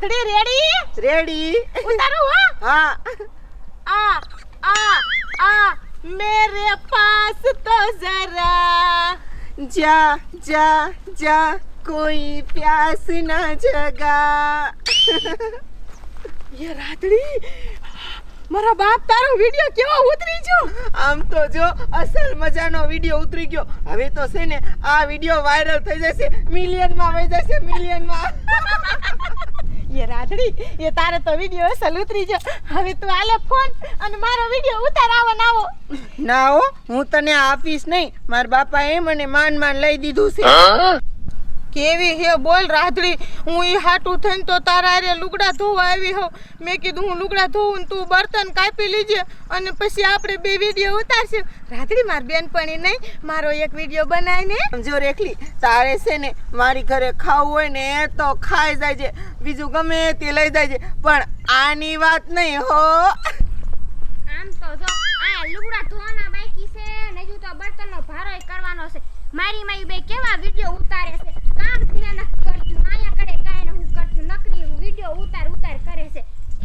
રાધડી ready ready ઉતારો હો હા आ मेरे पास तो जरा जा जा जा कोई प्यास न जगा ये राधड़ी મારા બાપ તારો વિડિયો કેવો ઉતરી ગયો આમ તો જો અસલ મજાનો વિડિયો ઉતરી ગયો હવે તો છે ને આ વિડિયો વાયરલ થઈ જશે મિલિયનમાં વઈ જશે મિલિયનમાં ये राधड़ी ये तारे तो विडियो असल उतરી ગયો હવે તું આલે ફોન અને મારો વિડિયો ઉતારાવો નાવો ના હો હું તને આપીશ નહીં માર બાપાએ મને માન લઈ દીધું છે કેવી હે બોલ રાધડી હું ઈ હાટું થઈને તો તારા રે લુગડા ધોવા આવી હો મેં કીધું હું લુગડા ધોઉં તું બર્તન કાપી લીજે અને પછી આપણે બે વિડિયો ઉતારશું રાધડી માર બેનપણી નહીં મારો એક વિડિયો બનાવીને સમજો રેખલી તારે છે ને મારી ઘરે ખાવું હોય ને તો ખાઈ જાયજે બીજું ગમે તે લઈ જાયજે પણ આની વાત નહીં હો આમ તો જો આ લુગડા ધોવાના બાકી છે ને જો તો બર્તનનો ભારોય કરવાનો છે મારી માઈ બે કેવા વિડિયો ઉતારે છે કામ થઈને ન કરતું માયા કરે કાઈ ન હું કરતું નકરી વિડિયો ઉતાર કરે છે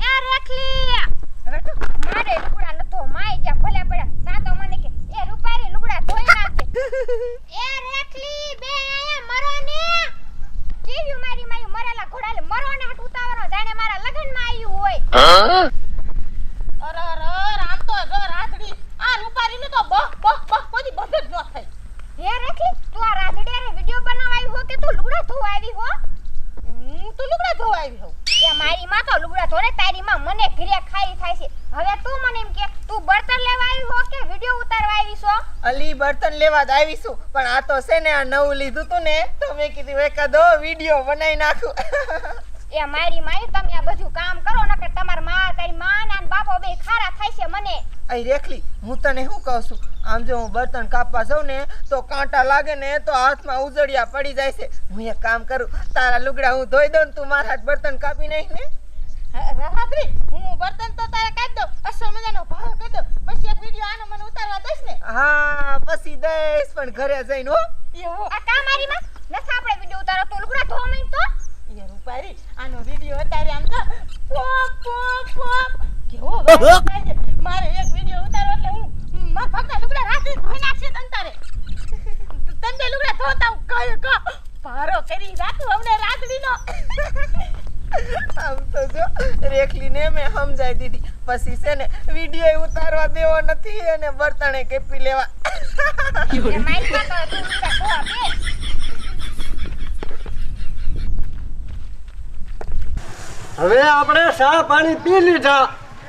એ રેખલી હવે તો મારે લુગડા ન તો માઈ જા ભલે પડ્યા તા તો મને કે એ રૂપારી લુગડા ધોઈ નાખે એ રેખલી બે આયા મરો ને કેવી મારી માઈ મરેલા ઘોડાલે મરો ને હટ ઉતાવરો જાણે મારા લગનમાં આવ્યું હોય અરે આમ તો જો રાધડી આ રૂપારીને તો બહ કોઈ બધું જ ન થાય હે રેખી તું આ રાધડી રે વિડિયો બનાવાઈ હો કે તું લુગડા ધોવા આવી હો હું તો લુગડા ધોવા આવી હો એ મારી માં તો લુગડા ધોરે તારી માં મને ઘરે ખાઈ થાય છે હવે તું મને એમ કે તું બર્તન લેવા આવી હો કે વિડિયો ઉતારવા આવી છો અલી બર્તન લેવા જ આવીશું પણ આ તો છે ને આ નવું લીધું તું ને તો મેં કીધું એકાદો વિડિયો બનાવી નાખું એ મારી માઈ તમે આ બધું કામ કરો ને કે તમાર માં તારી માં અને બાપો બે ખારા થાય છે મને અઈ રેખલી હું તને શું કહું છું આમ જો હું બર્તન કાપવા જાઉં ને તો કાંટા લાગે ને તો હાથમાં ઉજળિયા પડી જાય છે હું એક કામ કરું તારા લુગડા હું ધોઈ દઉં તું મારા હાથ બર્તન કાપી નાખ ને રાધડી હું બર્તન તો તારે કાઢી દઉં અસલ મજાનો ભાવ કરી દઉં પછી એક વિડિયો આનો મને ઉતારવા દઈશ ને હા પછી દઈશ પણ ઘરે જઈને હો એવો આ કા મારી માં નથા આપણે વિડિયો ઉતારો તો લુગડા ધોવા માંડ તો એ રૂપારી આનો વિડિયો ઉતારે આમ તો પોપ કેવો થાય છે મારે એક વિડિયો ઉતારવો એટલે હું માર ફક્ત લુગડા રાતે ધોઈ નાખશે તંતારે તંતે લુગડા ધોતા હું કયો ભારો કરી રાખું અમને રાતડીનો આમ તો જો રેખલીને મેં સમજાઈ દીધી પછી છે ને વિડિયો ઉતારવા દેવો નથી અને બર્તણે કેપી લેવા એ મારી માં તો તું લુગડા ધોવા બે હવે આપણે ચા પાણી પી લીધા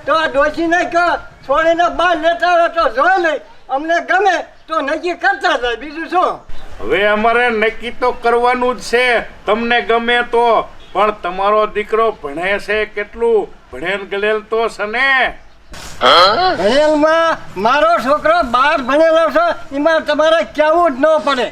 તો આ ડોશીને કે છોડીને બહાર લેતા હોય તો જોઈ લઈ અમને ગમે તો નક્કી કરતા જાય બીજું શું હવે અમારે નક્કી તો કરવાનું જ છે તમને ગમે તો પણ તમારો દીકરો ભણે છે કેટલું ભણેલ ગળેલ તો છે ને ભણેલમાં મારો છોકરો 12 ભણેલો છે એમાં તમારે કહેવું જ ન પડે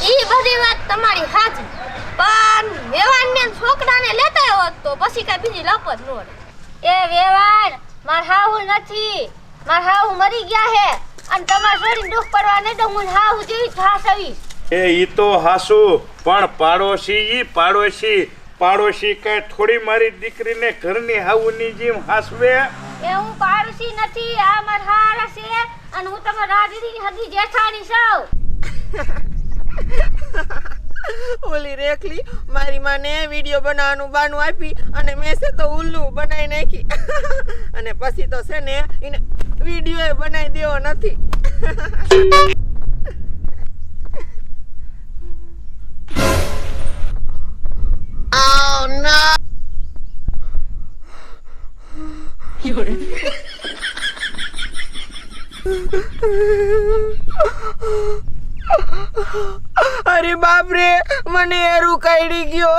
ઈ બધી વાત તમારી સાચી પણ વેવાનને છોકરાને લેતા હોત તો પછી કઈ બીજી લપત ન રહે એ વેવાન માર હાહુ નથી માર હાહુ મરી ગયા હે અને તમાર છોડીને દુખ પડવા નહીં તો હું હાહુ જેવી થાસવી એ ઈ તો હાસુ પણ પાડોશી કઈ થોડી મારી દીકરીને ઘરની હાવુની જેમ હાસવે એ હું પાડોશી નથી આ માર હારા છે અને હું તમાર રાજીની હદી જેઠાણી છું ઓલી રેખલી મારી માને વિડિયો બનાવવાનું બાનું આપી અને મેં છે તો ઉલ્લુ બનાવી નાખી અને પછી તો છે ને એને વિડિયો બનાવી દેવો નથી Oh no! અરે બાપ રે મને એરું કાઢી ગયો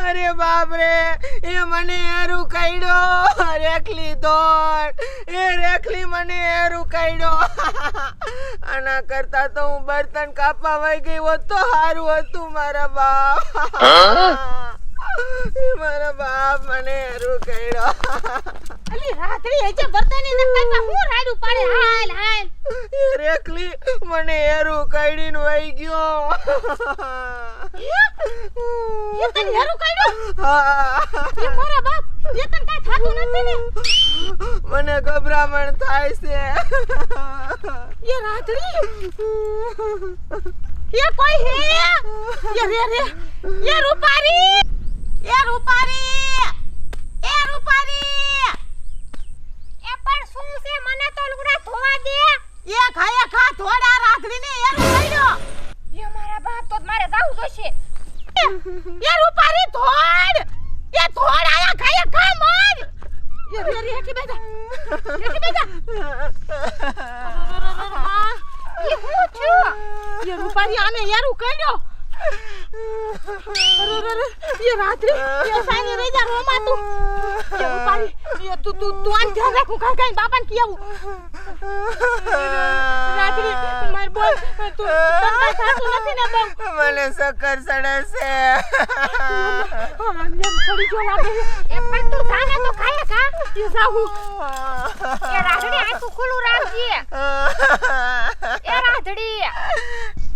અરે બાપ રે એ મને એરું કાઢ્યો રેખલી દોડ એ રેખલી મને એરું કાઢ્યો આના કરતા તો હું બર્તન કાપવા વઈ ગઈ હોત તો સારું હતું મારા બાપ મારા બાપ મને એરું કાઢ્યો અલી રાતડી એ જે બર્તન ને કાપા હું રાડું પાડે હાલ રેખલી મને એરું કાઢીને વઈ ગયો એ તને હેરું કાઢ્યો હા. એ મારા બાપ એ તને કાઈ થાતું નથી ને મને ગભરામણ થાય છે. એ રાધડી એ કોઈ હે એ રે રે એ રૂપારી એ રૂપારી એ રૂપારી એ પણ શું છે મને તો લુગડા ધોવા દે એ ખાયા ખા થોડા રાધડીને હેરું કાઢ્યો એ મારા બાપ તો મારે જાવું જોઈશે એ રૂપારી થોડ એ થોડ આયા ખાયા ખા મર એ રે રે હેઠી બેઠા એ હું છું એ રૂપારી આને હેરું કાઢ્યો ये रात्रि ये साइने रह जा रोमा तू ये रूपारी ये तू आन ध्यान रख का कहीं बापन किया रात्रि मार बोल तू तंगा सासू નથી ને બહુ મને સકર સડે છે. આમ સડી જો લાગે એ પણ તું જાને તો ખાય ખા એ સાહુ એ રાધડી આખું ખુલ્લું રાખજે એ રાધડી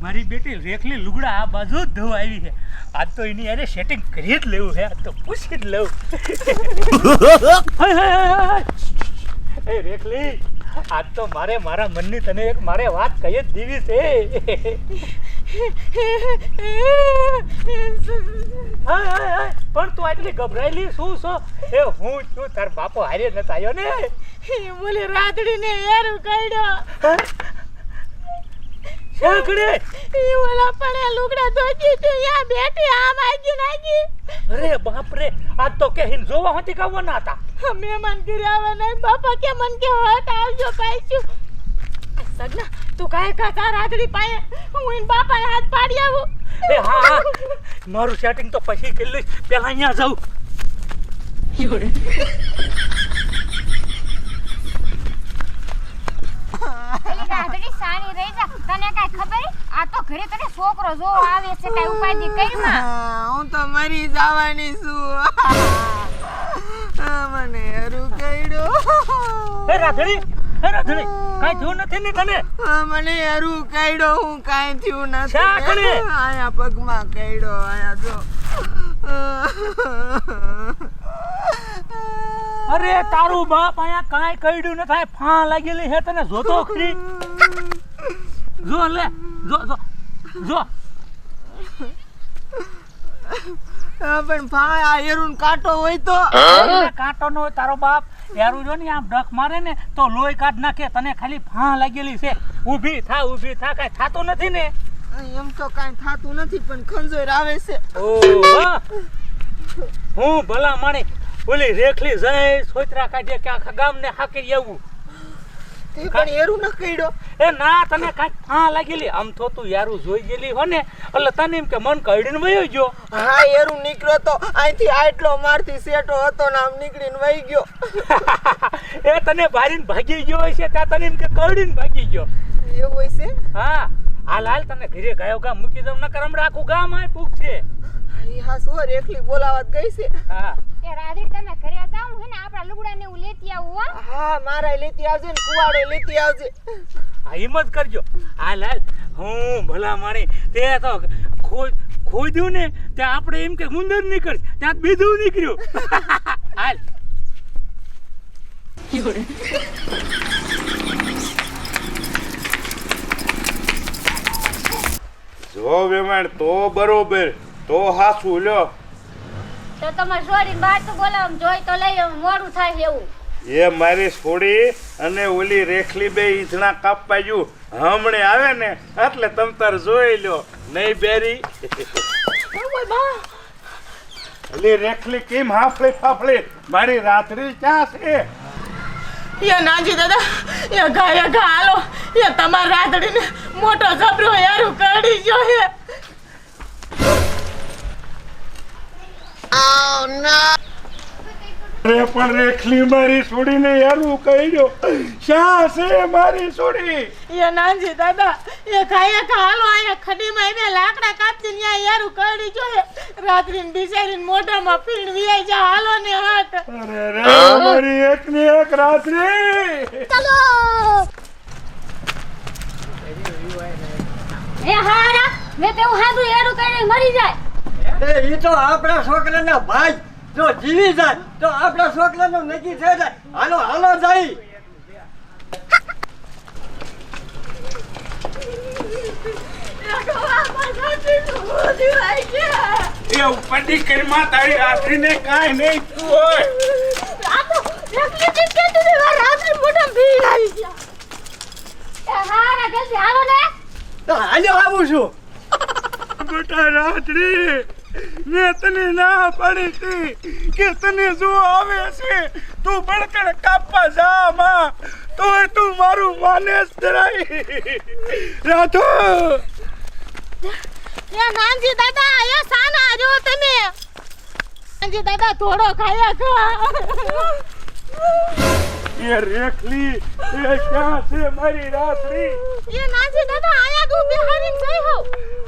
મારી બેટી રેખલી લુગડા આ બાજુ જ ધોવા આવી છે. આજ તો એની યારે સેટિંગ કરી જ લેવું છે. આજ તો પૂછી જ લઉં. એ રેખલી આજ તો મારા મનની તને એક મારે વાત કહી જ દેવી છે. પણ તું આટલી ગભરાયેલી શું છો? એ હું છું તાર બાપો હારે નતા આવ્યો ને. બોલે રાત્રિ ને હેરું કાઢ્યો શાકડે એ ઓલા પડે લુગડા ધોજી તું યા બેઠી આમ આજી નાગી અરે બાપ રે આજ તો કે હિન જોવા હોતી કાવના હતા. મહેમાન ઘરે આવે નહીં બાપા કે મન કે હટ આવજો પાછું સગના તું કાય કા તાર રાત્રિ પાએ હું इन બાપાને હાથ પાડી આવું એ હા મારું સેટિંગ તો પછી કરી લઈશ. પેલા અહીંયા જાઉં. એલી રાધડી સાની રહી જા તને કાઈ ખબર આ તો ઘરે તને છોકરો જો આવે છે કાઈ ઉપાય કઈમાં હું તો મરી જવાની છું. મને હેરું કાઢ્યો. એ રાધડી કાઈ થયું નથી ને તને? મને હેરું કાઢ્યો. હું કાંઈ થયું નથી. શાકડે? આયા પગમાં કાઢ્યો. આયા જો. અરે તારું બાપ અહીંયા કાંઈ કઈડ્યું ન થાય. ફા લાગેલી હે તને જોતો ખરી. જો લે જો જો જો પણ ભાઈ આ હેરું કાંટો હોય તો કાંટો નો હોય તારો બાપ યારું જો ને આમ ડખ મારે ને તો લોહી કાઢ નાખે. તને ખાલી ફા લાગેલી છે. ઊભી થા કાંઈ થાતું નથી ને. એમ તો કાંઈ થાતું નથી પણ ખંજોર આવે છે. ઓહ હું ભલા માણી ઓલી રેખલી જઈ સોતરા કાઢે કે આખા ગામને હાકી આવું. તે પણ હેરું ન કાઢ્યો. એ ના તને કાંઈક ફા લાગેલી. આમ તો તું યારું જોઈ ગયેલી હો ને એટલે તને એમ કે મન કાઢીને વયો ગયો. હા હેરું નીકળ્યો તો અહીંથી આટલો મારથી સેટો હતો ને આમ નીકળીને વહી ગયો. એ તને ભારીને ભાગી ગયો હશે ત્યાં તને એમ કે કાઢીને ભાગી ગયો. એવું હોય છે. હા હાલ તને ઘરે ગાયો ગામ મૂકી દઉં નકર હમણાં આખું ગામ આ પૂક છે. હા શું રેખલી બોલાવત ગઈ છે. હા એ રાધડી તમે ઘરે જાવ હે ને આપડા લુગડા ને હું લેતી આવું હો હા મારા લેતી આવજે ને કુવાડો લેતી આવજે. હા એમ જ કરજો. હાલ હું ભલા માણી તે તો ખોદ્યું ને ત્યાં આપણે એમ કે ઉંદર નીકળ ત્યાં બીજું નીકળ્યું. હાલ જો વેમાણ તો બરોબર તો હાસું લ્યો. તો તમારે છોડીને બહાર તો બોલાવ જોઈ તો લઈ મોડું થાય એવું એ મારી છોડી અને ઓલી રેખલી બે ઈંધણા કાપવા ગયું હમણે આવે ને એટલે તમ તાર જોઈ લ્યો નહીં બેરી. ઓલી રેખલી કેમ હાફળી ફાફળી મારી રાત્રી ક્યાં છે? એ નાજી દાદા એ ઘા હાલો એ તમાર રાધડીને મોટો જબરો હેરું કાઢી જો હે. અરે પણ રેખલી મારી છોડીને યારું કહી દો શા છે મારી છોડી? એ નાજી દાદા એ ખાયા ખા હાલો આયા ખડીમાં એને લાકડા કાપી ન્યા હેરું કાઢી જો હે. રાત્રિને બિચારીને મોઢામાં ફીણ વિયાઈ જા હાલો ને હટ. અરે રે મારી એકની એક રાત્રી. ચલો એ હારા મેં તો હાદું એડું કરીને મરી જાય એ તો આપણા છોકરાના ભાઈ જો જીવી જાય તો આપણા છોકરાનું નક્કી થઈ જાય. હાલો હાલો જાય. એ ઉપરથી કરમાં તારી રાત્રિને કાંઈ નહીં થયું હોય. આ તો એકલી જીત કે તું રાત્રે મોઢા ભી આવી ગયા. એ હારા જલ્દી આવો ને. તો હાલ્યો આવું છું. બેટા રાત્રિ, મેં તને ના પાડી હતી કે તને જો આવે છે તું બળકણ કાપવા જા માં, તોય તું મારું માને જ ધરાય. રાધો એ નાનજી દાદા એ સાના જો તમે. નાનજી દાદા થોડો ખાયા ખા. એ રેખલી એ ક્યાં છે મારી રાત્રિ? એ નાનજી દાદા આયા ગો બિહારીન જઈ હો.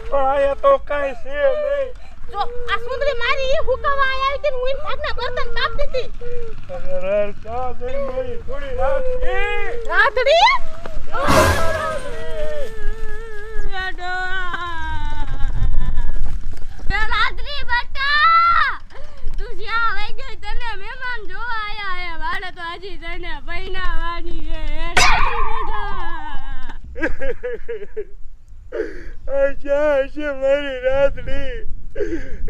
પણ આયા તો કાંઈ છે નહીં. જો આ સુંદરી મારી એ હુકાવા આયા હતી ને હું ભાગના બર્તન કાપતી હતી. અરે ક્યાં જઈ મારી થોડી રાત્રિ? રાતડી રાત્રિ બેટા, તું જ્યાં વઈ ગઈ તને મહેમાન જોવા આયા હે. વાડે તો હજી તને પૈણાવાની છે. રાત્રિ બેટા અચ્છા છે મારી રાત્રિ.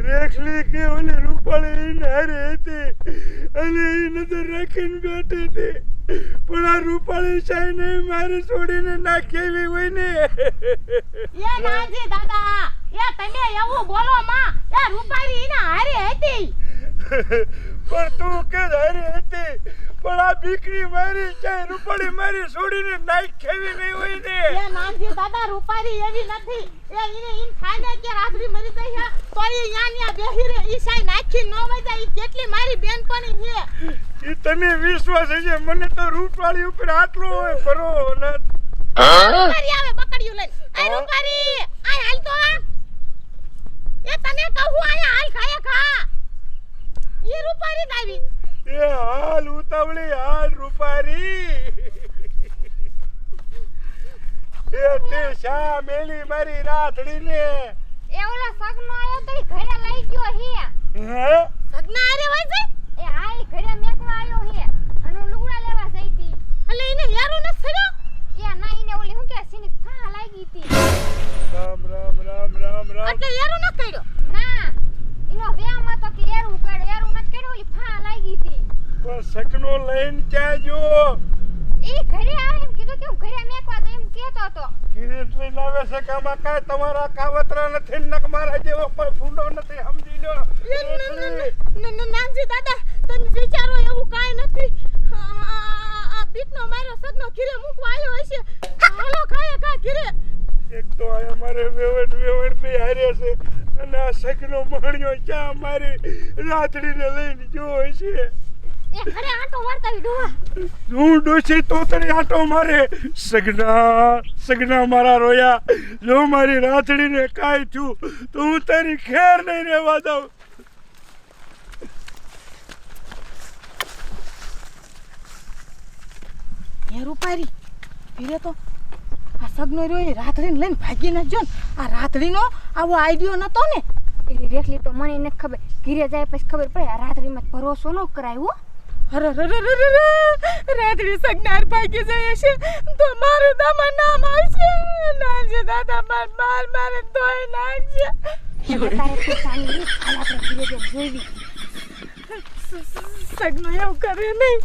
રેખલી કે ઓલી રૂપાળી એને હારે હતી અને એ નજર રાખીને બેઠી હતી, પણ આ રૂપાળી સાઈને મારે છોડીને નાખી એવી હોય ને. એ નાનજી દાદા એ તમે એવું બોલો માં. એ રૂપારી એના હારે હતી. પણ તું કે હારે હતી, પણ આ દીકરી મારી ચાઈ રૂપાળી મારી છોડીને નાખી એવી નહીં હોય ને. એ નાનજી દાદા રૂપારી એવી નથી. એ ઈને ઈન ખાઈને કે રાત્રી મરી ગઈ છે તો એ યા બેહી રે ઈ સાઈ નાખી ન વઈ ઈ કેટલી મારી બેનપણી છે. એ તને વિશ્વાસ છે, મને તો રૂપાળી ઉપર આટલો હોય ભરો ને. રૂપારી આવે બકડીયું લઈને. આ રૂપારી આ હાલ તો એ તને કહું આયા હાલ ખાય ખા. ઈ રૂપારી જ આવી. એ હાલ ઉતાવળી હાલ રૂપારી. એ તે શા મેલી મારી રાતડીને? એ ઓલો સગનો આયો તો ઈ ઘરે લઈ ગયો હે. હે? સગના હારે હોય છે. એ હા ઈ ઘરે મેકવા આયો હે અને હું લુગડા લેવા જઈ હતી. એટલે ઈને યારો ન સડ્યો. એ ના ઈને ઓલી હું કે સીની ફા લાગી હતી. રામ રામ રામ રામ રામ. એટલે યારો ન કર્યો. ના ઈનો વ્યામ હતો કે એરું નથી કર્યો, ઓલી ફા લાગી હતી. પણ સગનો લઈને ક્યાં જો? ઈ ઘરે આવે એમ કીધું કે હું ઘરે મેકવા જઈ એમ કહેતો હતો. કિરીટ લઈને આવે છે કે આમાં કાંઈ તમારા કાવતરા નથી ને નક મારા જેવો કોઈ ફૂંડો નથી, સમજી લો. નાનજી દાદા તમે વિચારો એવું કાંઈ નથી. આ બીટનો મારો સગનો ઘીરે મૂકવા આવ્યો હશે. હાલો ખાય ખા ઘીરે. એક તો આ મારે વેવણ પે હારે છે અને આ સગનો માણ્યો ક્યાં મારી રાતડીને લઈને જો છે. એ ઘરે આંટો મારતા ઈ ડોહા. હું ડોસી તો તને આટો મારે. સગના મારા રોયા. જો મારી રાતડીને કાંઈ થયું તો હું તારી ખેર નહીં રહેવા દઉં. એ રૂપારી ઘીરે તો આ સગનો રહ્યો એ રાતડીને લઈને ભાગી ન જો. આ રાતડીનો આવો આઈડિયો નતો ને. એની રેખલી તો મને નથી ખબર. ઘીરે જાય પછી ખબર પડે. આ રાત્રિમાં ભરોસો ન કરાય હો. અરે રાત્રી સગનાર ભાગી જાય છે તો મારું દામા નામ આવશે. નાનજી દાદા મારે તોય નાખશે. તારે તો સાની હાલ આપણે ઘીરે જઈને જોઈવી. સગનો એવું કરે નહીં.